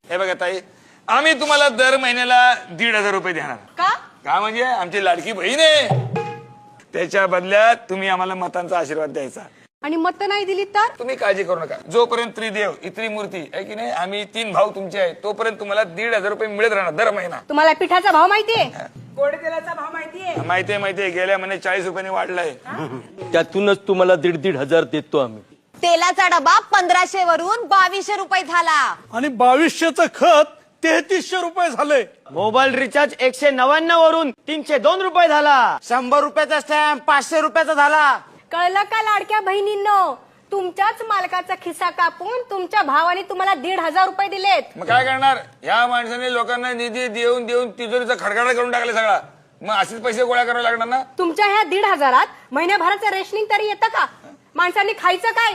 हे बघा ताई, आम्ही तुम्हाला दर महिन्याला 1,500 रुपये देणार. का म्हणजे आमची लाडकी बहीण आहे, त्याच्या बदल्यात तुम्ही आम्हाला मतांचा आशीर्वाद द्यायचा. आणि मत नाही दिली तर तुम्ही काळजी करू नका. जोपर्यंत त्रिदेव इत्री मूर्ती आहे की नाही, आम्ही 3 भाऊ तुमचे आहे, तोपर्यंत तुम्हाला 1,500 रुपये मिळत राहणार दर महिना. तुम्हाला पिठाचा भाव माहितीये? गोड तेलाचा भाव माहितीये? माहितीये. गेल्या महिन्यात 40 रुपयांनी वाढलाय. त्यातूनच तुम्हाला 1,500 देतो आम्ही. तेलाचा डबा 1500 वरून 2200 रुपये झाला. आणि 2200चं खत 3300 रुपये झाले. मोबाईल रिचार्ज 199 वरून 302 रुपये झाला. 100 रुपयाचा स्टॅम्प 500 रुपयाचा झाला. कळलं का लाडक्या बहिणींनो? तुमच्याच मालकाचा खिस्सा कापून तुमच्या भावाने तुम्हाला 1,500 रुपये दिलेत. मग काय करणार? या माणसाने लोकांना निधी देऊन देऊन तिजोरीचा खडखडा करून टाकले सगळा. मग असेच पैसे गोळा करावे लागणार ना. तुमच्या ह्या 1,500 महिन्याभराचं रेशनिंग तरी येतं का? माणसांनी खायचं काय?